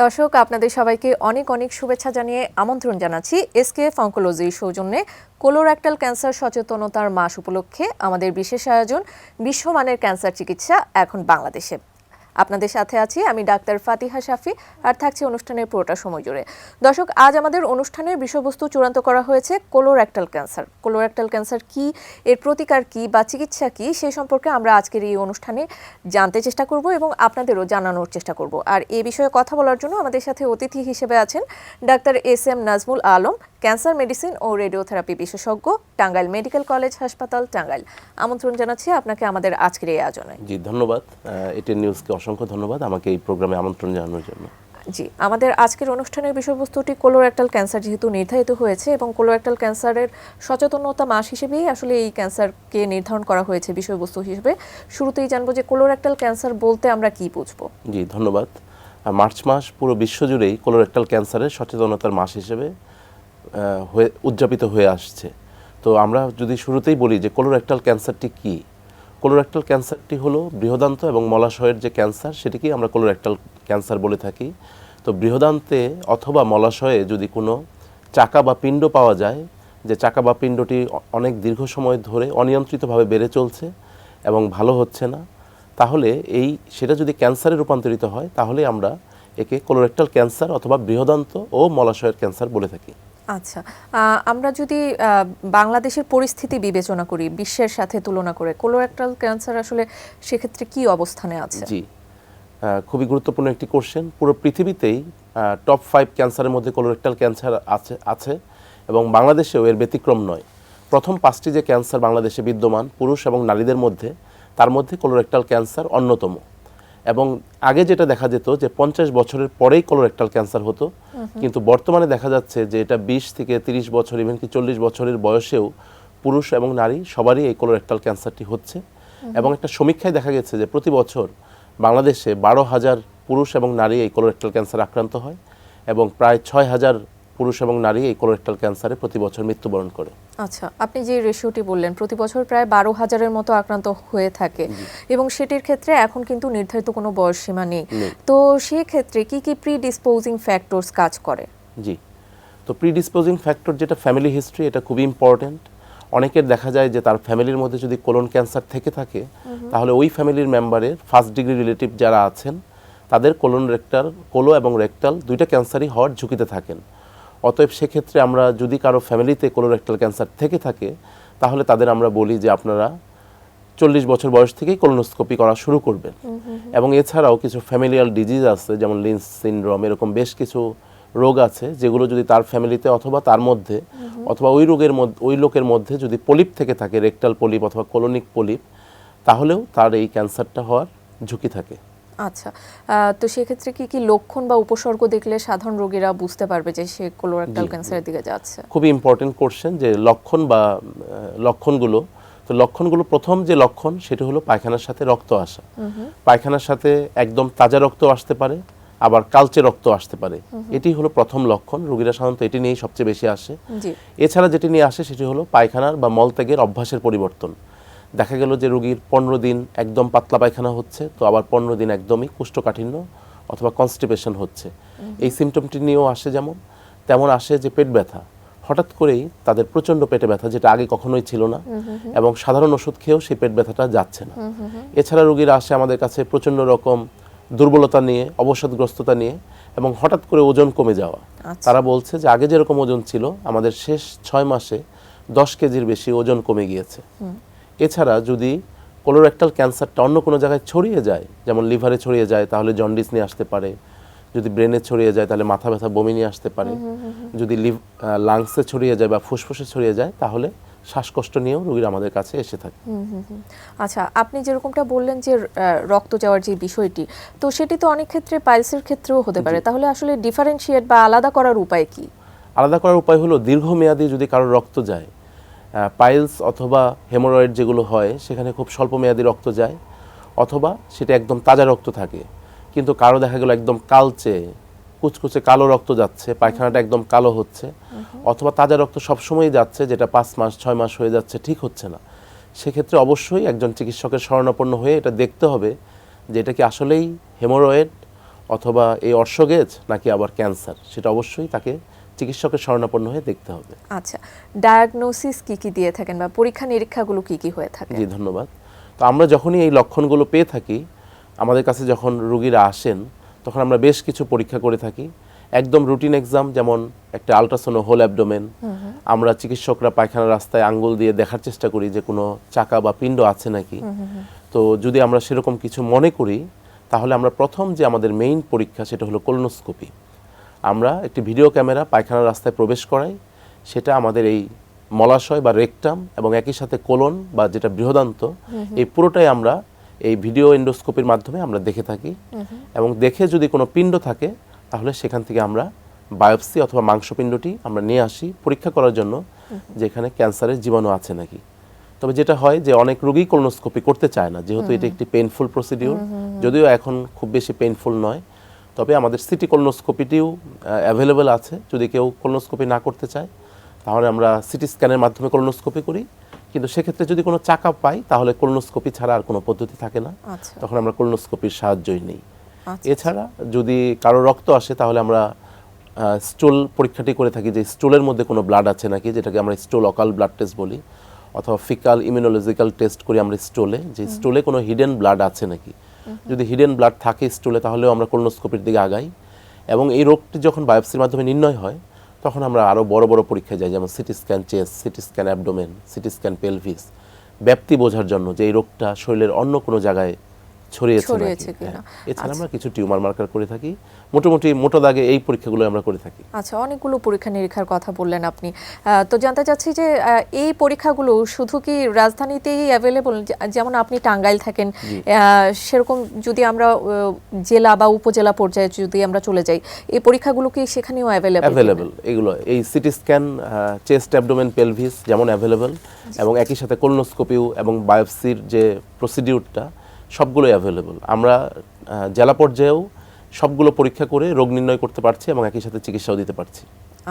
দর্শক, আপনাদের সবাইকে অনেক অনেক শুভেচ্ছা জানিয়ে আমন্ত্রণ জানাচ্ছি এসকেএফ অনকোলজির সৌজন্যে কোলোরেক্টাল ক্যান্সার সচেতনতার মাস উপলক্ষে আমাদের বিশেষ আয়োজন বিশ্বমানের ক্যান্সার চিকিৎসা এখন বাংলাদেশে। আপনাদের সাথে আছি আমি ডাক্তার ফাতিহা শাফি, আর থাকছে অনুষ্ঠানের পুরোটা সময় জুড়ে। দর্শক, আজ আমাদের অনুষ্ঠানের বিষয়বস্তু চূড়ান্ত করা হয়েছে কোলোরেক্টাল ক্যান্সার। কোলোরেক্টাল ক্যান্সার কি, এর প্রতিকার কি বা চিকিৎসা কি, সে সম্পর্কে আমরা আজকের এই অনুষ্ঠানে জানতে চেষ্টা করব এবং আপনাদেরও জানানোর চেষ্টা করব। আর এই বিষয়ে কথা বলার জন্য আমাদের সাথে অতিথি হিসেবে আছেন doctor S M. Nazmul Alam, cancer medicine ও রেডিওথেরাপি বিশেষজ্ঞ, টাঙ্গাইল মেডিকেল কলেজ হাসপাতাল, টাঙ্গাইল। আমন্ত্রণ জানাচ্ছি আপনাকে আমাদের আজকের এই আয়োজনে। জি, ধন্যবাদ। এটিএন নিউজকে অসংখ্য ধন্যবাদ আমাকে এই প্রোগ্রামে আমন্ত্রণ জানানোর জন্য। জি, আমাদের আজকের অনুষ্ঠানের বিষয়বস্তুটি কোলোরেক্টাল ক্যান্সার যেহেতু নির্ধারিত হয়েছে এবং কোলোরেক্টাল ক্যান্সারের সচেতনতা মাস হিসেবেই আসলে এই ক্যান্সারকে নির্ধারণ করা হয়েছে বিষয়বস্তু হিসেবে। শুরুতেই জানবো যে কোলোরেক্টাল ক্যান্সার বলতে আমরা কি বুঝবো? জি, ধন্যবাদ। মার্চ মাস পুরো বিশ্বজুড়েই কোলোরেক্টাল ক্যান্সারের সচেতনতার মাস হিসেবে উদযাপিত হয়ে আসছে। তো আমরা যদি শুরুতেই বলি যে কোলোরেক্টাল ক্যান্সারটি কী। কোলোরেক্টাল ক্যান্সারটি হলো বৃহদান্ত এবং মলাশয়ের যে ক্যান্সার, সেটিকেই আমরা কোলোরেক্টাল ক্যান্সার বলে থাকি। তো বৃহদান্তে অথবা মলাশয়ে যদি কোনো চাকা বা পিণ্ড পাওয়া যায়, যে চাকা বা পিণ্ডটি অনেক দীর্ঘ সময় ধরে অনিয়ন্ত্রিতভাবে বেড়ে চলছে এবং ভালো হচ্ছে না, তাহলে সেটা যদি ক্যান্সারে রূপান্তরিত হয়, তাহলে আমরা একে কোলোরেক্টাল ক্যান্সার অথবা বৃহদান্ত ও মলাশয়ের ক্যান্সার বলে থাকি। আচ্ছা, আমরা যদি বাংলাদেশের পরিস্থিতি বিবেচনা করি বিশ্বের সাথে তুলনা করে, কোলোরেক্টাল ক্যান্সার আসলে সেক্ষেত্রে কি অবস্থানে আছে? জি, খুবই গুরুত্বপূর্ণ একটি কোশ্চেন। পুরো পৃথিবীতেই টপ 5 ক্যান্সারের মধ্যে কোলোরেক্টাল ক্যান্সার আছে এবং বাংলাদেশেও এর ব্যতিক্রম নয়। প্রথম 5টি যে ক্যান্সার বাংলাদেশে বিদ্যমান পুরুষ এবং নারীদের মধ্যে, তার মধ্যে কোলোরেক্টাল ক্যান্সার অন্যতম। এবং আগে যেটা দেখা যেত যে 50 বছরের পরেই কোলোরেক্টাল ক্যান্সার হতো, কিন্তু বর্তমানে দেখা যাচ্ছে যে এটা 20 থেকে 30 বছর, ইভেন কি 40 বছরের বয়সেও পুরুষ এবং নারী সবারই এই কোলোরেক্টাল ক্যান্সারটি হচ্ছে। এবং একটা সমীক্ষায় দেখা গেছে যে প্রতি বছর বাংলাদেশে 12,000 পুরুষ এবং নারী এই কোলোরেক্টাল ক্যান্সার আক্রান্ত হয় এবং প্রায় 6,000 পুরুষ এবং নারী এই কোলোরেক্টাল ক্যান্সারে প্রতি বছর মৃত্যুবরণ করে। আচ্ছা, আপনি যে রেশিওটি বললেন, প্রতি বছর প্রায় 12,000-এর মতো আক্রান্ত হয়ে থাকে এবং সেটির ক্ষেত্রে এখন কিন্তু নির্ধারিত কোনো বয়স সীমা নেই। তো সেই ক্ষেত্রে কি কি প্রিডিসপোজিং ফ্যাক্টরস কাজ করে? জি, তো প্রিডিসপোজিং ফ্যাক্টর যেটা ফ্যামিলি হিস্ট্রি, এটা খুবই ইম্পর্টেন্ট। অনেকের দেখা যায় যে তার ফ্যামিলির মধ্যে যদি কোলন ক্যান্সার থেকে থাকে, তাহলে ওই ফ্যামিলির মেম্বারের ফার্স্ট ডিগ্রি রিলেটিভ যারা আছেন, তাদের কোলো এবং রেক্টাল দুইটা ক্যান্সারই হওয়ার ঝুঁকিতে থাকেন। অতএব সেক্ষেত্রে আমরা যদি কারো ফ্যামিলিতে কোলোরেক্টাল ক্যান্সার থেকে থাকে, তাহলে তাদের আমরা বলি যে আপনারা 40 বছর বয়স থেকেই কোলোনোস্কোপি করা শুরু করবেন। এবং এছাড়াও কিছু ফ্যামিলিয়াল ডিজিজ আছে, যেমন লিন্স সিনড্রোম, এরকম বেশ কিছু রোগ আছে যেগুলো যদি তার ফ্যামিলিতে অথবা তার মধ্যে অথবা ওই লোকের মধ্যে যদি পলিপ থেকে থাকে, রেক্টাল পলিপ অথবা কোলোনিক পলিপ, তাহলেও তার এই ক্যান্সারটা হওয়ার ঝুঁকি থাকে। আচ্ছা, তো সেক্ষেত্রে কি কি লক্ষণ বা উপসর্গ দেখলে সাধারণ রোগীরা বুঝতে পারবে যে সে কোলোরেক্টাল ক্যান্সারের দিকে যাচ্ছে? খুবই ইম্পর্টেন্ট কোশ্চেন যে লক্ষণগুলো প্রথম যে লক্ষণ সেটা হলো পায়খানার সাথে রক্ত আসা। পায়খানার সাথে একদম তাজা রক্ত আসতে পারে, আবার কালচে রক্ত আসতে পারে। এটি হলো প্রথম লক্ষণ। রোগীরা সাধারণত এটি নিয়েই সবচেয়ে বেশি আসে। এছাড়া যেটি নিয়ে আসে সেটি হলো পায়খানার বা মলত্যাগের অভ্যাসের পরিবর্তন। দেখা গেল যে রোগীর 15 দিন একদম পাতলা পায়খানা হচ্ছে, তো আবার 15 দিন একদমই কোষ্ঠকাঠিন্য অথবা কনস্টিপেশন হচ্ছে। এই সিমটমটি নিয়েও আসে। তেমন আসে যে পেট ব্যথা, হঠাৎ করেই তাদের প্রচণ্ড পেটে ব্যথা, যেটা আগে কখনোই ছিল না, এবং সাধারণ ওষুধ খেয়েও সেই পেট ব্যথাটা যাচ্ছে না। এছাড়া রোগীরা আসে আমাদের কাছে প্রচণ্ড রকম দুর্বলতা নিয়ে, অবসাদগ্রস্ততা নিয়ে, এবং হঠাৎ করে ওজন কমে যাওয়া। তারা বলছে যে আগে যেরকম ওজন ছিল, আমাদের শেষ 6 মাসে 10 কেজির বেশি ওজন কমে গিয়েছে। এছাড়া যদি কোলোরেক্টাল ক্যান্সারটা অন্য কোনো জায়গায় ছড়িয়ে যায়, যেমন লিভারে ছড়িয়ে যায়, তাহলে জন্ডিস নিয়ে আসতে পারে। যদি ব্রেনে ছড়িয়ে যায়, তাহলে মাথা ব্যথা, বমি নিয়ে আসতে পারে। যদি লাংসে ছড়িয়ে যায় বা ফুসফুসে ছড়িয়ে যায়, তাহলে শ্বাসকষ্ট নিয়েও রোগীরা আমাদের কাছে এসে থাকে। আচ্ছা, আপনি যেরকমটা বললেন যে রক্ত যাওয়ার যে বিষয়টি, তো সেটি তো অনেক ক্ষেত্রে পাইলসের ক্ষেত্রেও হতে পারে। তাহলে আসলে ডিফারেন্সিয়েট বা আলাদা করার উপায় কি? আলাদা করার উপায় হলো দীর্ঘমেয়াদী যদি কারোর রক্ত যায়, পাইলস অথবা হেমোরয়েড যেগুলো হয়, সেখানে খুব স্বল্প মেয়াদী রক্ত যায়, অথবা সেটা একদম তাজা রক্ত থাকে, কিন্তু কারো দেখা গেল একদম কালচে কুচকুচে কালো রক্ত যাচ্ছে, পায়খানাটা একদম কালো হচ্ছে, অথবা তাজা রক্ত সবসময়ই যাচ্ছে, যেটা 5 মাস 6 মাস হয়ে যাচ্ছে, ঠিক হচ্ছে না। সেক্ষেত্রে অবশ্যই একজন চিকিৎসকের শরণাপন্ন হয়ে এটা দেখতে হবে যে এটা কি আসলেই হেমোরয়েড অথবা এই অর্শগেজ নাকি আবার ক্যান্সার, সেটা অবশ্যই তাকে চিকিৎসকের শরণাপন্ন হয়ে দেখতে হবে। আচ্ছা, ডায়াগনোসিস কি কি দিয়ে থাকেন বা পরীক্ষা নিরীক্ষাগুলো কি কি হয়ে থাকে? জি ধন্যবাদ। তো আমরা যখনই এই লক্ষণগুলো পেয়ে থাকি, আমাদের কাছে যখন রোগীরা আসেন তখন আমরা বেশ কিছু পরীক্ষা করে থাকি। একদম রুটিন এক্সাম, যেমন একটা আলট্রাসাউন্ড হোল অ্যাবডোমেন, আমরা চিকিৎসকরা পায়খানা রাস্তায় আঙ্গুল দিয়ে দেখার চেষ্টা করি যে কোনো চাকা বা পিণ্ড আছে নাকি। তো যদি আমরা সেরকম কিছু মনে করি তাহলে আমরা প্রথম যে আমাদের মেইন পরীক্ষা সেটা হলো কোলোনোস্কোপি। আমরা একটি ভিডিও ক্যামেরা পায়খানার রাস্তায় প্রবেশ করাই, সেটা আমাদের এই মলাশয় বা রেকটাম এবং একই সাথে কোলন বা যেটা বৃহদান্ত, এই পুরোটাই আমরা এই ভিডিও এন্ডোস্কোপির মাধ্যমে আমরা দেখে থাকি। এবং দেখে যদি কোনো পিণ্ড থাকে তাহলে সেখান থেকে আমরা বায়োপসি অথবা মাংসপিণ্ডটি আমরা নিয়ে আসি পরীক্ষা করার জন্য যে এখানে ক্যান্সারের জীবাণু আছে নাকি। তবে যেটা হয় যে অনেক রোগী কোলোনোস্কোপি করতে চায় না, যেহেতু এটা একটি পেইনফুল প্রসিডিউর, যদিও এখন খুব বেশি পেইনফুল নয়। তবে আমাদের সিটি কোলোনোস্কোপিটিও অ্যাভেলেবেল আছে, যদি কেউ কোলোনোস্কোপি না করতে চায় তাহলে আমরা সিটি স্ক্যানের মাধ্যমে কোলোনোস্কোপি করি। কিন্তু সেক্ষেত্রে যদি কোনো চাকা পাই তাহলে কোলোনোস্কোপি ছাড়া আর কোনো পদ্ধতি থাকে না, তখন আমরা কোলোনোস্কোপির সাহায্যই নেই। এছাড়া যদি কারো রক্ত আসে তাহলে আমরা স্টুল পরীক্ষাটি করে থাকি, যে স্টুলের মধ্যে কোনো ব্লাড আছে নাকি, যেটাকে আমরা স্টুল অকাল ব্লাড টেস্ট বলি, অথবা ফিকাল ইমিউনোলজিক্যাল টেস্ট করি আমরা স্টুলে, যে স্টুলে কোনো হিডেন ব্লাড আছে নাকি। যদি হিডেন ব্লাড থাকে স্টুলে তাহলেও আমরা কোলোনোস্কোপির দিকে আগাই। এবং এই রোগটি যখন বায়োপসির মাধ্যমে নির্ণয় হয় তখন আমরা আরও বড় বড় পরীক্ষায় যাই, যেমন CT scan chest, CT scan abdomen, CT scan pelvis, ব্যাপ্তি বোঝার জন্য যে এই রোগটা শরীরের অন্য কোনো জায়গায় ছড়িয়েছে কিনা। এছাড়া আমরা কিছু টিউমার মার্কার করে থাকি। মোটামুটি মোটা দাগে এই পরীক্ষাগুলো আমরা করে থাকি। আচ্ছা, অনেকগুলো পরীক্ষা নিরীক্ষার কথা বললেন আপনি। তো জানতে চাচ্ছি যে এই পরীক্ষাগুলো শুধু কি রাজধানীতেই অ্যাভেলেবল, যেমন আপনি টাঙ্গাইল থাকেন, সেরকম যদি আমরা জেলা বা উপজেলা পর্যায়ে যদি আমরা চলে যাই, এই পরীক্ষাগুলো কি সেখানেও অ্যাভেলেবল? এগুলো এই CT scan, chest, abdomen, pelvis যেমন অ্যাভেলেবল, এবং একই সাথে কোলোনোস্কোপিও এবং বায়োপসির যে প্রসিডিউরটা সবগুলোই অ্যাভেলেবল। আমরা জেলা পর্যায়েও সবগুলো পরীক্ষা করে রোগ নির্ণয় করতে পারছি এবং একই সাথে চিকিৎসাও দিতে পারছি।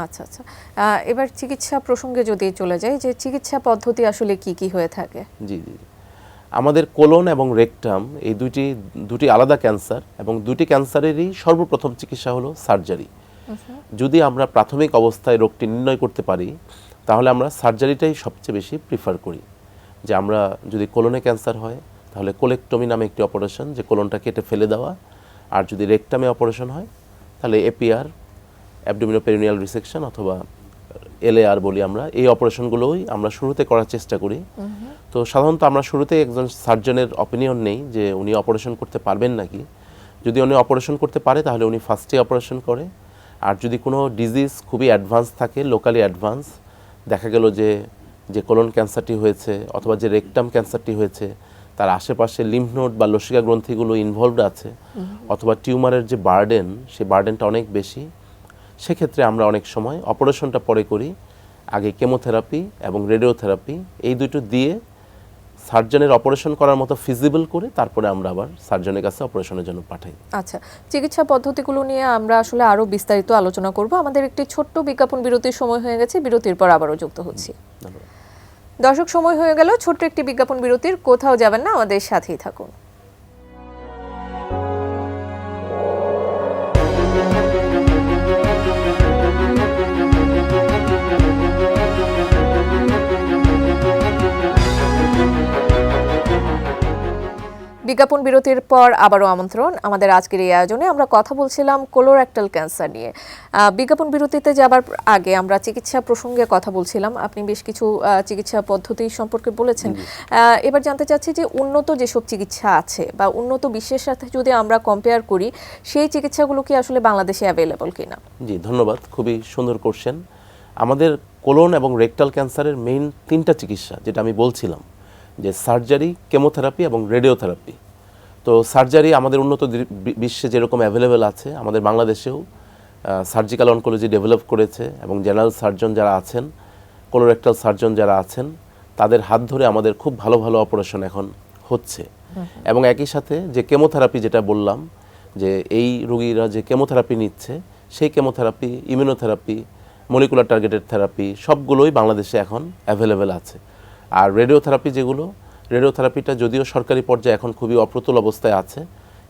আচ্ছা আচ্ছা, এবার চিকিৎসা প্রসঙ্গে যদি চলে যাই, যে চিকিৎসা পদ্ধতি আসলে কি কি হয়ে থাকে? জি জি, আমাদের কোলন এবং রেকটাম এই দুটি আলাদা ক্যান্সার, এবং দুটি ক্যান্সারেরই সর্বপ্রথম চিকিৎসা হলো সার্জারি। যদি আমরা প্রাথমিক অবস্থায় রোগটি নির্ণয় করতে পারি তাহলে আমরা সার্জারিটাই সবচেয়ে বেশি প্রিফার করি। যে আমরা যদি কোলনে ক্যান্সার হয় তাহলে কোলেক্টমি নামে একটি অপারেশন, যে কোলনটা কেটে ফেলে দেওয়া, আর যদি রেকটামে অপারেশন হয় তাহলে এপিআর, অ্যাবডোমিনোপেরিনিয়াল রিসেকশন অথবা এলএআর বলি আমরা, এই অপারেশনগুলোই আমরা শুরুতে করার চেষ্টা করি। তো সাধারণত আমরা শুরুতে একজন সার্জনের অপিনিয়ন নেই যে উনি অপারেশন করতে পারবেন নাকি। যদি উনি অপারেশন করতে পারে তাহলে উনি ফার্স্টে অপারেশন করে, আর যদি কোনো ডিজিজ খুবই অ্যাডভান্স থাকে, লোকালি অ্যাডভান্স, দেখা গেল যে কোলন ক্যান্সারটি হয়েছে অথবা যে রেকটাম ক্যান্সারটি হয়েছে তার আশেপাশে লিম্ফ নোড বা লসিকা গ্রন্থিগুলো ইনভলভড আছে, অথবা টিউমারের যে বার্ডেন, সেই বার্ডেনটা অনেক বেশি, সেক্ষেত্রে আমরা অনেক সময় অপারেশনটা পরে করি। আগে কেমোথেরাপি এবং রেডিওথেরাপি এই দুটো দিয়ে সার্জনের অপারেশন করার মতো ফিজিবল করে তারপরে আমরা আবার সার্জনের কাছে অপারেশনের জন্য পাঠাই। আচ্ছা, চিকিৎসা পদ্ধতিগুলো নিয়ে আমরা আসলে আরও বিস্তারিত আলোচনা করব। আমাদের একটি ছোট্ট বিজ্ঞাপন বিরতির সময় হয়ে গেছে, বিরতির পর আবারও যুক্ত হচ্ছি। ধন্যবাদ দর্শক, সময় হয়ে গেল ছোট্ট একটি বিজ্ঞাপন বিরতির, কোথাও যাবেন না, আমাদের সাথেই থাকুন। বিজ্ঞাপন বিরতির পর আবারও আমন্ত্রণ আমাদের আজকের এই আয়োজনে। আমরা কথা বলছিলাম কোলোরেক্টাল ক্যান্সার নিয়ে। বিজ্ঞাপন বিরতিতে যাবার আগে আমরা চিকিৎসা প্রসঙ্গে কথা বলছিলাম, আপনি বেশ কিছু চিকিৎসা পদ্ধতি সম্পর্কে বলেছেন। এবার জানতে চাচ্ছি যে উন্নত যেসব চিকিৎসা আছে বা উন্নত বিশ্বের সাথে যদি আমরা কম্পেয়ার করি, সেই চিকিৎসাগুলো কি আসলে বাংলাদেশে অ্যাভেলেবল কিনা? জি ধন্যবাদ, খুবই সুন্দর কোশ্চেন। আমাদের কোলন এবং রেকটাল ক্যান্সারের মেইন তিনটা চিকিৎসা, যেটা আমি বলছিলাম, যে সার্জারি, কেমোথেরাপি এবং রেডিওথেরাপি। তো সার্জারি আমাদের উন্নত বিশ্বে যেরকম অ্যাভেলেবেল আছে, আমাদের বাংলাদেশেও সার্জিক্যাল অনকোলজি ডেভেলপ করেছে, এবং জেনারেল সার্জন যারা আছেন, কোলোরেক্টাল সার্জন যারা আছেন, তাদের হাত ধরে আমাদের খুব ভালো ভালো অপারেশন এখন হচ্ছে। এবং একই সাথে যে কেমোথেরাপি যেটা বললাম, যে এই রোগীরা যে কেমোথেরাপি নিচ্ছে, সেই chemotherapy, immunotherapy, molecular targeted therapy সবগুলোই বাংলাদেশে এখন অ্যাভেলেবেল আছে। আর রেডিওথেরাপি রেডিওথেরাপিটা যদিও সরকারি পর্যায়ে এখন খুবই অপ্রতুল অবস্থায় আছে,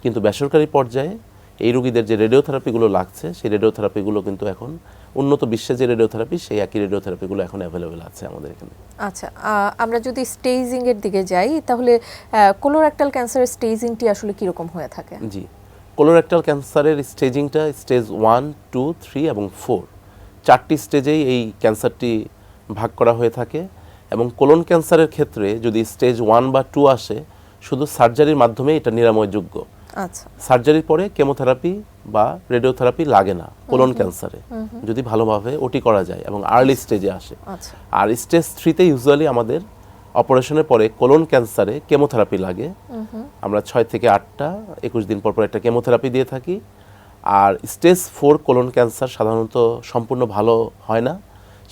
কিন্তু বেসরকারি পর্যায়ে এই রোগীদের যে রেডিওথেরাপিগুলো লাগছে সেই রেডিওথেরাপিগুলো কিন্তু এখন উন্নত বিশ্বে যে রেডিওথেরাপি সেই একই রেডিওথেরাপিগুলো এখন অ্যাভেলেবেল আছে আমাদের এখানে। আচ্ছা, আমরা যদি স্টেজিং এর দিকে যাই তাহলে কোলোরেক্টাল ক্যান্সারের স্টেজিংটি আসলে কিরকম হয়ে থাকে? জি, কোলোরেক্টাল ক্যান্সারের স্টেজিংটা স্টেজ 1, 2, 3 এবং 4 চারটি স্টেজেই এই ক্যান্সারটি ভাগ করা হয়ে থাকে। এবং কোলন ক্যান্সারের ক্ষেত্রে যদি স্টেজ 1 বা 2 আসে, শুধু সার্জারির মাধ্যমে এটা নিরাময়যোগ্য। আচ্ছা, সার্জারির পরে কেমোথেরাপি বা রেডিওথেরাপি লাগে না কোলন ক্যান্সারে, যদি ভালোভাবে ওটি করা যায় এবং আর্লি স্টেজে আসে। আচ্ছা, আর স্টেজ 3তে ইউজুয়ালি আমাদের অপারেশনের পরে কোলন ক্যান্সারে কেমোথেরাপি লাগে। আমরা 6 থেকে 8টা 21 দিন পর পর একটা কেমোথেরাপি দিয়ে থাকি। আর স্টেজ 4 কোলন ক্যান্সার সাধারণত সম্পূর্ণ ভালো হয় না,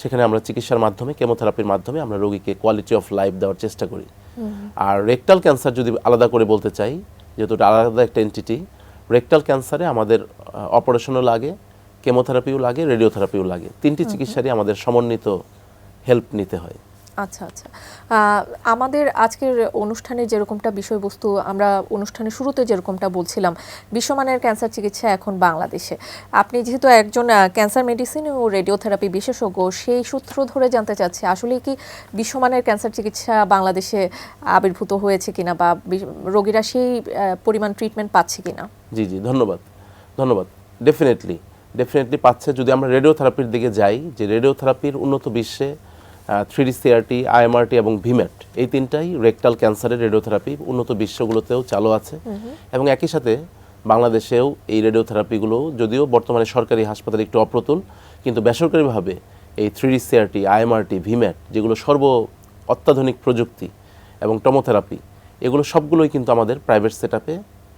সেখানে আমরা চিকিৎসার মাধ্যমে কেমোথেরাপির মাধ্যমে আমরা রোগীকে কোয়ালিটি অফ লাইফ দেওয়ার চেষ্টা করি। আর রেকটাল ক্যান্সার যদি আলাদা করে বলতে চাই, যেহেতু এটা আলাদা একটা এন্টিটি, রেকটাল ক্যান্সারে আমাদের অপারেশনও লাগে, কেমোথেরাপিও লাগে, রেডিওথেরাপিও লাগে। তিনটি চিকিৎসারই আমাদের সমন্বিত হেল্প নিতে হয়। আচ্ছা, আচ্ছা। আমাদের আজকের অনুষ্ঠানের যেরকমটা বিষয়বস্তু, আমরা অনুষ্ঠানের শুরুতে যেরকমটা বলছিলাম, বিশ্বমানের ক্যান্সার চিকিৎসা এখন বাংলাদেশে। আপনি যেহেতু একজন ক্যান্সার মেডিসিন ও রেডিওথেরাপি বিশেষজ্ঞ, সেই সূত্র ধরে জানতে চাচ্ছি আসলে কি বিশ্বমানের ক্যান্সার চিকিৎসা বাংলাদেশে আবির্ভূত হয়েছে কিনা, বা রোগীরা সেই পরিমাণ ট্রিটমেন্ট পাচ্ছে কিনা? জি জি, ধন্যবাদ ধন্যবাদ। ডেফিনেটলি পাচ্ছে। যদি আমরা রেডিওথেরাপির দিকে যাই, যে রেডিওথেরাপির উন্নত বিশ্বে 3D CRT, IMRT এবং ভিম্যাট, এই তিনটাই রেকটাল ক্যান্সারের রেডিওথেরাপি উন্নত বিশ্বগুলোতেও চালু আছে। এবং একই সাথে বাংলাদেশেও এই রেডিওথেরাপিগুলো, যদিও বর্তমানে সরকারি হাসপাতালে একটু অপ্রতুল, কিন্তু বেসরকারিভাবে এই 3D CRT, IMRT, ভিম্যাট, যেগুলো অত্যাধুনিক প্রযুক্তি, এবং টমোথেরাপি, এগুলো সবগুলোই কিন্তু আমাদের প্রাইভেট সেটআপে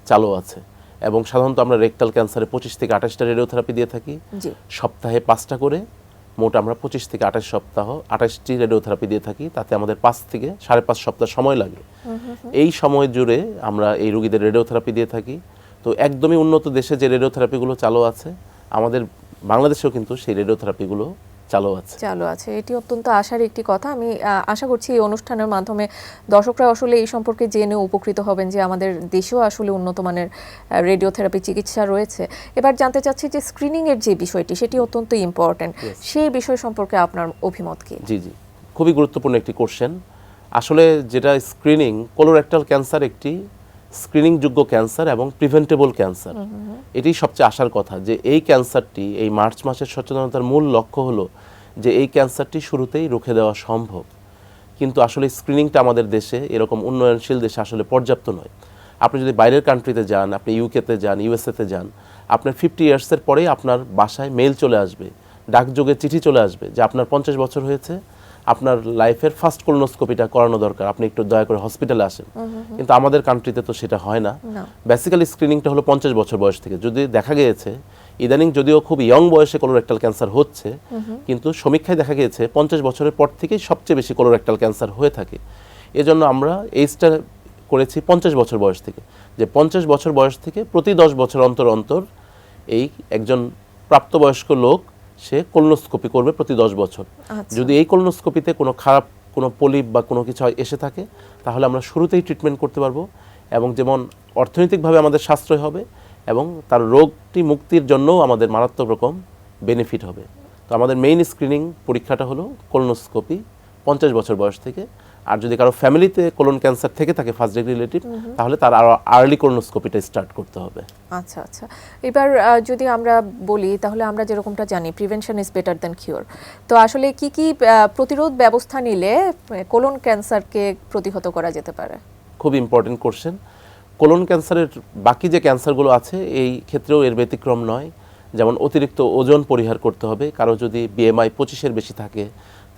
চালু আছে। এবং সাধারণত আমরা রেকটাল ক্যান্সারে 25 থেকে 28টা রেডিওথেরাপি দিয়ে থাকি, সপ্তাহে 5টা করে। মোট আমরা 25 থেকে 28টি রেডিওথেরাপি দিয়ে থাকি। তাতে আমাদের 5 থেকে 5.5 সপ্তাহ সময় লাগে। এই সময় জুড়ে আমরা এই রোগীদের রেডিওথেরাপি দিয়ে থাকি। তো একদমই উন্নত দেশে যে রেডিওথেরাপিগুলো চালু আছে, আমাদের বাংলাদেশেও কিন্তু সেই রেডিওথেরাপিগুলো চালু আছে। এটি অত্যন্ত আশার একটি কথা। আমি আশা করছি এই অনুষ্ঠানের মাধ্যমে দর্শকরা আসলে এই সম্পর্কে জেনে উপকৃত হবেন যে আমাদের দেশেও আসলে উন্নত মানের রেডিওথেরাপি চিকিৎসা রয়েছে। এবার জানতে চাচ্ছি যে স্ক্রিনিং এর যে বিষয়টি, সেটি অত্যন্ত ইম্পর্টেন্ট। সেই বিষয় সম্পর্কে আপনার অভিমত কি? জি জি, খুবই গুরুত্বপূর্ণ একটি কোশ্চেন। আসলে যেটা স্ক্রিনিং, কোলোরেক্টাল ক্যান্সার একটি স্ক্রিনিং যোগ্য ক্যান্সার এবং প্রিভেন্টেবল ক্যান্সার। এটি সবচেয়ে আশার কথা, যে এই ক্যান্সারটি, এই মার্চ মাসের সচেতনতার মূল লক্ষ্য হলো যে এই ক্যান্সারটি শুরুতেই রুখে দেওয়া সম্ভব। কিন্তু আসলে স্ক্রিনিংটা আমাদের দেশে, এরকম উন্নয়নশীল দেশে আসলে পর্যাপ্ত নয়। আপনি যদি বাইরের কান্ট্রিতে যান, আপনি ইউকেতে যান, ইউএসএতে যান, আপনার 50 ইয়ার্সের পরেই আপনার বাসায় মেইল চলে আসবে, ডাকযোগে চিঠি চলে আসবে যে আপনার 50 বছর হয়েছে, আপনার লাইফের ফার্স্ট কোলোনোস্কোপিটা করানো দরকার, আপনি একটু দয়া করে হসপিটালে আসেন। কিন্তু আমাদের কান্ট্রিতে তো সেটা হয় না। বেসিক্যালি স্ক্রিনিংটা হলো 50 বছর বয়স থেকে। যদি দেখা গিয়েছে ইদানিং, যদিও খুব ইয়ং বয়সে কোলোরেক্টাল ক্যান্সার হচ্ছে, কিন্তু সমীক্ষায় দেখা গিয়েছে 50 বছরের পর থেকেই সবচেয়ে বেশি কোলোরেক্টাল ক্যান্সার হয়ে থাকে। এজন্য আমরা এইজটা করেছি 50 বছর বয়স থেকে, যে 50 বছর বয়স থেকে প্রতি 10 বছর অন্তর অন্তর এই একজন প্রাপ্তবয়স্ক লোক সে কোলোনোস্কোপি করবে প্রতি 10 বছর। যদি এই কোলোনোস্কোপিতে কোনো খারাপ কোনো পলিপ বা কোনো কিছু এসে থাকে, তাহলে আমরা শুরুতেই ট্রিটমেন্ট করতে পারবো, এবং যেমন অর্থনৈতিকভাবে আমাদের সাশ্রয় হবে এবং তার রোগটি মুক্তির জন্যও আমাদের মারাত্মক রকম বেনিফিট হবে। তো আমাদের মেইন স্ক্রিনিং পরীক্ষাটা হলো কোলোনোস্কোপি 50 বছর বয়স থেকে। আর যদি কারো ফ্যামিলিতে কোলন ক্যান্সার থেকে থাকে ফার্স্ট ডিগ্রি রিলেটিভ, তাহলে তার আরো আর্লি কোলোনোস্কোপিটা স্টার্ট করতে হবে। আচ্ছা আচ্ছা, এবার যদি আমরা বলি, তাহলে আমরা যেরকমটা জানি prevention is better than cure. তো আসলে কি কি প্রতিরোধ ব্যবস্থা নিলে কোলন ক্যান্সারকে প্রতিহত করা যেতে পারে? খুব ইম্পর্টেন্ট কোশ্চেন। কোলন ক্যান্সারের বাকি যে ক্যান্সারগুলো আছে, এই ক্ষেত্রেও এর ব্যতিক্রম নয়। যেমন অতিরিক্ত ওজন পরিহার করতে হবে। কারো যদি BMI 25-এর বেশি থাকে,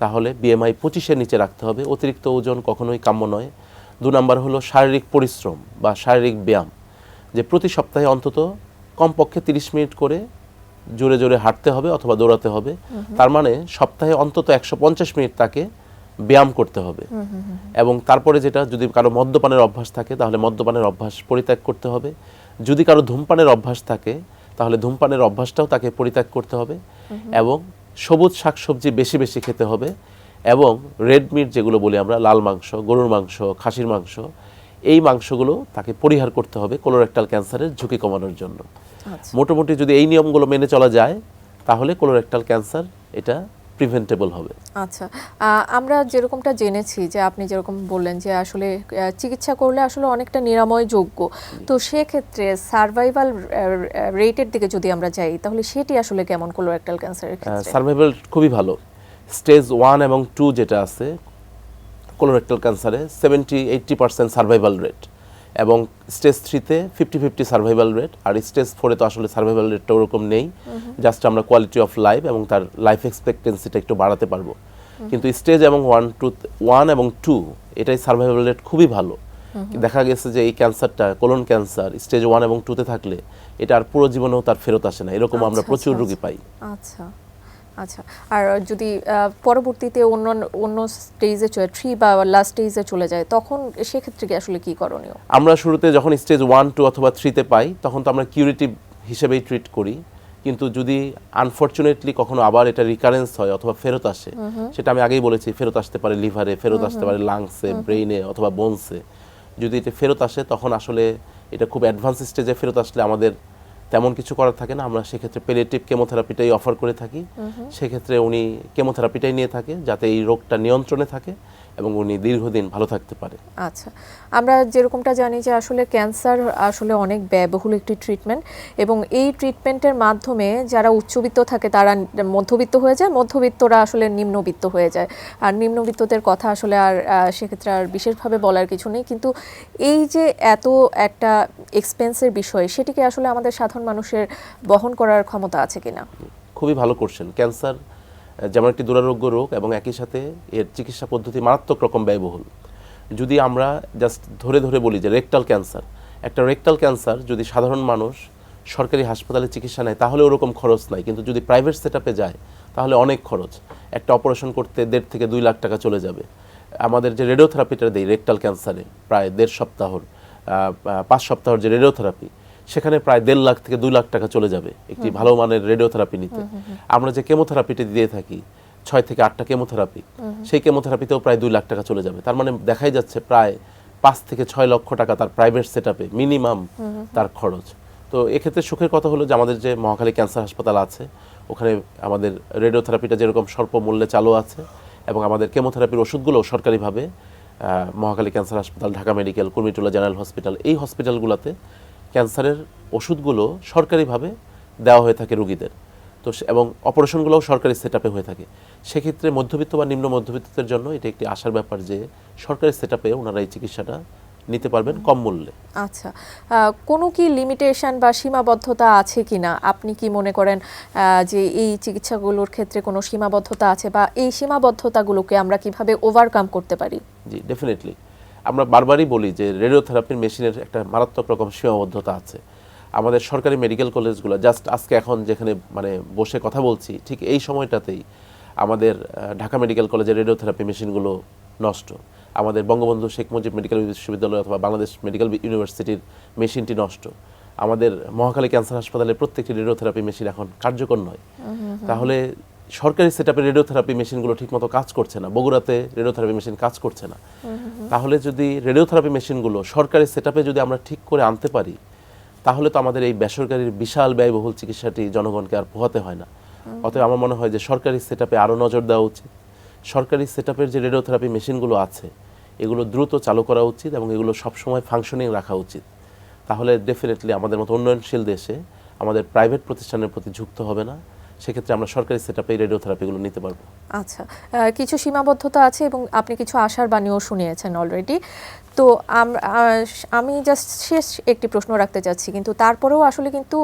তাহলে BMI 25-এর নিচে রাখতে হবে। অতিরিক্ত ওজন কখনোই কাম্য নয়। 2 নাম্বার হলো শারীরিক পরিশ্রম বা শারীরিক ব্যায়াম, যে প্রতি সপ্তাহে অন্তত কমপক্ষে 30 মিনিট করে জোরে জোরে হাঁটতে হবে অথবা দৌড়াতে হবে। তার মানে সপ্তাহে অন্তত 150 মিনিট তাকে ব্যায়াম করতে হবে। এবং তারপরে যেটা, যদি কারো মদ্যপানের অভ্যাস থাকে, তাহলে মদ্যপানের অভ্যাস পরিত্যাগ করতে হবে। যদি কারো ধূমপানের অভ্যাস থাকে, তাহলে ধূমপানের অভ্যাসটাও তাকে পরিত্যাগ করতে হবে। এবং সবুজ শাকসবজি বেশি বেশি খেতে হবে। এবং রেড মিট যেগুলো বলি আমরা, লাল মাংস, গরুর মাংস, খাসির মাংস, এই মাংসগুলো তাকে পরিহার করতে হবে কোলোরেক্টাল ক্যান্সারের ঝুঁকি কমানোর জন্য। আচ্ছা মোটামুটি যদি এই নিয়মগুলো মেনে চলা যায় তাহলে কোলোরেক্টাল ক্যান্সার এটা প্রিভেন্টেবল হবে। আচ্ছা আমরা যেরকমটা জেনেছি যে আপনি যেরকম বললেন যে আসলে চিকিৎসা করলে আসলে অনেকটা নিরাময় যোগ্য, তো সেক্ষেত্রে সার্ভাইভাল রেটের দিকে যদি আমরা যাই তাহলে সেটি আসলে কেমন কোলোরেক্টাল ক্যান্সারের ক্ষেত্রে? সার্ভাইভাল খুবই ভালো। স্টেজ 1 এবং 2 যেটা আছে কোলোরেক্টাল ক্যান্সারে 70-80% সার্ভাইভাল রেট, এবং স্টেজ 3-তে 50-50 সার্ভাইভাল রেট, আর স্টেজ 4-এ তো আসলে সার্ভাইভাল রেটটা ওরকম নেই, জাস্ট আমরা কোয়ালিটি অফ লাইফ এবং তার লাইফ এক্সপেক্টেন্সিটা একটু বাড়াতে পারবো। কিন্তু স্টেজ এবং 1 এবং 2 এটাই সার্ভাইভাল রেট খুবই ভালো। দেখা গেছে যে এই ক্যান্সারটা কোলন ক্যান্সার স্টেজ 1 এবং 2-তে থাকলে এটা আর পুরো জীবনেও তার ফেরত আসে না, এরকম আমরা প্রচুর রোগী পাই। আচ্ছা আচ্ছা, আর যদি পরবর্তীতে অন্য স্টেজে 3 বা লাস্ট স্টেজে চলে যায় তখন সেক্ষেত্রে কি আসলে কি করণীয়? আমরা শুরুতে যখন স্টেজ 1, 2 অথবা 3-তে পাই তখন তো আমরা কিউরেটিভ হিসেবেই ট্রিট করি, কিন্তু যদি আনফরচুনেটলি কখনো আবার এটা রিকারেন্স হয় অথবা ফেরত আসে, সেটা আমি আগেই বলেছি ফেরত আসতে পারে লিভারে, ফেরত আসতে পারে লাংসে, ব্রেইনে অথবা বোনসে। যদি এটা ফেরত আসে তখন আসলে এটা খুব অ্যাডভান্স স্টেজে ফেরত আসলে আমাদের তেমন কিছু করার থাকে না, আমরা সেক্ষেত্রে পেলিয়েটিভ কেমোথেরাপিটাই অফার করে থাকি। সেক্ষেত্রে উনি কেমোথেরাপিটাই নিয়ে থাকে যাতে এই রোগটা নিয়ন্ত্রণে থাকে এবং উনি দীর্ঘদিন ভালো থাকতে পারে। আচ্ছা, আমরা যেরকমটা জানি যে আসলে ক্যান্সার আসলে অনেক ব্যয়বহুল একটি ট্রিটমেন্ট, এবং এই ট্রিটমেন্টের মাধ্যমে যারা উচ্চবিত্ত থাকে তারা মধ্যবিত্ত হয়ে যায়, মধ্যবিত্তরা আসলে নিম্নবিত্ত হয়ে যায়, আর নিম্নবিত্তদের কথা আসলে আর সেক্ষেত্রে আর বিশেষভাবে বলার কিছু নেই। কিন্তু এই যে এত একটা এক্সপেন্সের বিষয়, সেটিকে আসলে আমাদের সাধারণ মানুষের বহন করার ক্ষমতা আছে কিনা? খুবই ভালো করছেন। ক্যান্সার যেমন একটি দুরারোগ্য রোগ এবং একই সাথে এর চিকিৎসা পদ্ধতি মারাত্মক রকম ব্যয়বহুল। যদি আমরা জাস্ট ধরে ধরে বলি যে রেকটাল ক্যান্সার, একটা রেকটাল ক্যান্সার যদি সাধারণ মানুষ সরকারি হাসপাতালে চিকিৎসা নেয় তাহলে ওরকম খরচ নাই, কিন্তু যদি প্রাইভেট সেটআপে যায় তাহলে অনেক খরচ। একটা অপারেশন করতে 1.5 থেকে 2 লাখ টাকা চলে যাবে। আমাদের যে রেডিওথেরাপিটা দেই রেকটাল ক্যান্সারে প্রায় 5 সপ্তাহর যে রেডিওথেরাপি, সেখানে প্রায় 1.5 লাখ থেকে 2 লাখ টাকা চলে যাবে একটি ভালো মানের রেডিওথেরাপি নিতে। আমরা যে কেমোথেরাপিটা দিয়ে থাকি 6 থেকে 8টা কেমোথেরাপি, সেই কেমোথেরাপিতেও প্রায় 2 লাখ টাকা চলে যাবে। তার মানে দেখাই যাচ্ছে প্রায় 5 থেকে 6 লক্ষ টাকা তার প্রাইভেট সেটআপে মিনিমাম তার খরচ। তো এক্ষেত্রে সুখের কথা হলো যে আমাদের যে মহাখালী ক্যান্সার হাসপাতাল আছে ওখানে আমাদের রেডিওথেরাপিটা যেরকম স্বল্প মূল্যে চালু আছে, এবং আমাদের কেমোথেরাপির ওষুধগুলো সরকারিভাবে মহাখালী ক্যান্সার হাসপাতাল, Dhaka medical, Kurmitola general hospital, এই হসপিটালগুলোতে ক্যান্সারের ওষুধগুলো সরকারিভাবে দেওয়া হয়ে থাকে রোগীদের। তো এবং অপারেশনগুলোও সরকারি সেটআপে হয়ে থাকে। সেক্ষেত্রে মধ্যবিত্ত বা নিম্ন মধ্যবিত্তদের জন্য এটা একটি আশার ব্যাপার যে সরকারি সেটআপে ওনারা এই চিকিৎসাটা নিতে পারবেন কম মূল্যে। আচ্ছা, কোনো কি লিমিটেশন বা সীমাবদ্ধতা আছে কিনা? আপনি কি মনে করেন যে এই চিকিৎসাগুলোর ক্ষেত্রে কোনো সীমাবদ্ধতা আছে, বা এই সীমাবদ্ধতাগুলোকে আমরা কিভাবে ওভারকাম করতে পারি? জি, ডেফিনেটলি। আমরা বারবারই বলি যে রেডিওথেরাপির মেশিনের একটা মারাত্মক রকম সীমাবদ্ধতা আছে। আমাদের সরকারি মেডিকেল কলেজগুলো জাস্ট আজকে এখন যেখানে মানে বসে কথা বলছি ঠিক এই সময়টাতেই আমাদের ঢাকা মেডিকেল কলেজের রেডিওথেরাপি মেশিনগুলো নষ্ট, আমাদের বঙ্গবন্ধু শেখ মুজিব মেডিকেল বিশ্ববিদ্যালয় অথবা বাংলাদেশ মেডিকেল ইউনিভার্সিটির মেশিনটি নষ্ট, আমাদের মহাখালী ক্যান্সার হাসপাতালের প্রত্যেকটি রেডিওথেরাপি মেশিন এখন কার্যকর নয়। তাহলে সরকারি সেটআপে রেডিওথেরাপি মেশিনগুলো ঠিকমতো কাজ করছে না, বগুড়াতে রেডিওথেরাপি মেশিন কাজ করছে না। তাহলে যদি রেডিওথেরাপি মেশিনগুলো সরকারি সেটআপে যদি আমরা ঠিক করে আনতে পারি তাহলে তো আমাদের এই বেসরকারির বিশাল ব্যয়বহুল চিকিৎসাটি জনগণকে আর পোহাতে হয় না। অতএব আমার মনে হয় যে সরকারি সেটআপে আরও নজর দেওয়া উচিত। সরকারি সেটআপের যে রেডিওথেরাপি মেশিনগুলো আছে এগুলো দ্রুত চালু করা উচিত এবং এগুলো সবসময় ফাংশনিং রাখা উচিত। তাহলে ডেফিনেটলি আমাদের মতো উন্নয়নশীল দেশে আমাদের প্রাইভেট প্রতিষ্ঠানের প্রতি ঝুঁকতে হবে না, সেক্ষেত্রে আমরা সরকারি সেটআপে রেডিওথেরাপিগুলো নিতে পারবো। আচ্ছা, কিছু সীমাবদ্ধতা আছে এবং আপনি কিছু আশার বাণীও শুনিয়েছেন অলরেডি। তো আমি জাস্ট শেষ একটি প্রশ্ন রাখতে চাচ্ছি, কিন্তু তারপরেও আসলে কিন্তু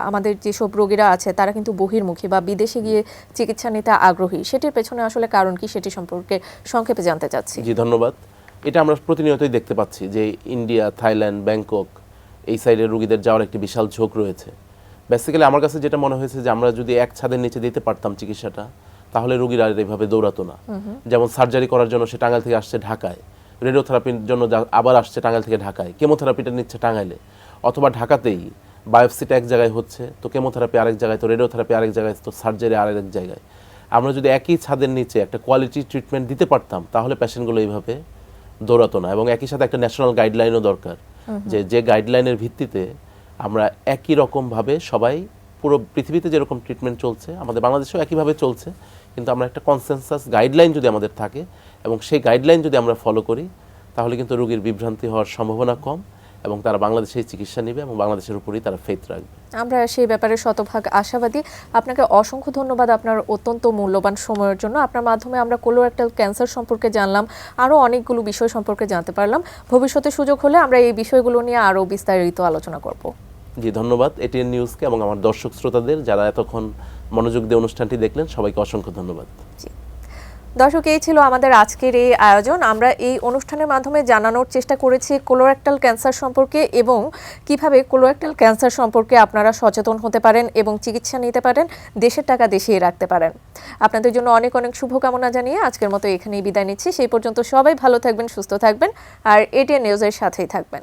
আমাদের যেসব রোগীরা আছে তারা কিন্তু বহির্মুখী বা বিদেশে গিয়ে চিকিৎসা নিতে আগ্রহী, সেটির পেছনে আসলে কারণ কি সেটি সম্পর্কে সংক্ষেপে জানতে চাচ্ছি। জি, ধন্যবাদ। এটা আমরা প্রতিনিয়তই দেখতে পাচ্ছি যে ইন্ডিয়া, থাইল্যান্ড, ব্যাংকক এই সাইডের রোগীদের যাওয়ার একটি বিশাল ঝোঁক রয়েছে। বেসিক্যালি আমার কাছে যেটা মনে হয়েছে যে আমরা যদি এক ছাদের নিচে দিতে পারতাম চিকিৎসাটা তাহলে রোগীরা আর এইভাবে দৌড়াতো না। যেমন সার্জারি করার জন্য সে টাঙ্গাইল থেকে আসছে ঢাকায়, রেডিওথেরাপির জন্য আবার আসছে টাঙ্গাইল থেকে ঢাকায়, কেমোথেরাপিটা নিচ্ছে টাঙ্গাইলে, অথবা ঢাকাতেই বায়োপসিটা এক জায়গায় হচ্ছে তো কেমোথেরাপি আরেক জায়গায়, তো রেডিওথেরাপি আরেক জায়গায়, তো সার্জারি আরেক জায়গায়। আমরা যদি একই ছাদের নিচে একটা কোয়ালিটি ট্রিটমেন্ট দিতে পারতাম তাহলে পেশেন্টগুলো এইভাবে দৌড়াতো না, এবং একই সাথে একটা ন্যাশনাল গাইডলাইনও দরকার, যে গাইডলাইনের ভিত্তিতে আমরা একই রকমভাবে সবাই, পুরো পৃথিবীতে যেরকম ট্রিটমেন্ট চলছে আমাদের বাংলাদেশেও একইভাবে চলছে, কিন্তু আমরা একটা কনসেনসাস গাইডলাইন যদি আমাদের থাকে এবং সেই গাইডলাইন যদি আমরা ফলো করি, তাহলে কিন্তু রোগীর বিভ্রান্তি হওয়ার সম্ভাবনা কম এবং তারা বাংলাদেশেই চিকিৎসা নেবে এবং বাংলাদেশের উপরেই তারা ফেথ রাখবে। আমরা সেই ব্যাপারে শতভাগ আশাবাদী। আপনাকে অসংখ্য ধন্যবাদ আপনার অত্যন্ত মূল্যবান সময়ের জন্য। আপনার মাধ্যমে আমরা কোলোরেক্টাল ক্যান্সার সম্পর্কে জানলাম, আরও অনেকগুলো বিষয় সম্পর্কে জানতে পারলাম। ভবিষ্যতে সুযোগ হলে আমরা এই বিষয়গুলো নিয়ে আরও বিস্তারিত আলোচনা করব। জি, ধন্যবাদ এটিএন নিউজকে এবং আমার দর্শক শ্রোতাদের যারা এতক্ষণ মনোযোগ দিয়ে অনুষ্ঠানটি দেখলেন, সবাইকে অসংখ্য ধন্যবাদ। জি দর্শক, এই ছিল আমাদের আজকের এই আয়োজন। আমরা এই অনুষ্ঠানের মাধ্যমে জানানোর চেষ্টা করেছি কোলোরেক্টাল ক্যান্সার সম্পর্কে এবং কিভাবে কোলোরেক্টাল ক্যান্সার সম্পর্কে আপনারা সচেতন হতে পারেন এবং চিকিৎসা নিতে পারেন, দেশের টাকা দেশেই রাখতে পারেন। আপনাদের জন্য অনেক অনেক শুভকামনা জানিয়ে আজকের মতো এখানেই বিদায় নিচ্ছি। সেই পর্যন্ত সবাই ভালো থাকবেন, সুস্থ থাকবেন আর এটিএন নিউজের সাথেই থাকবেন।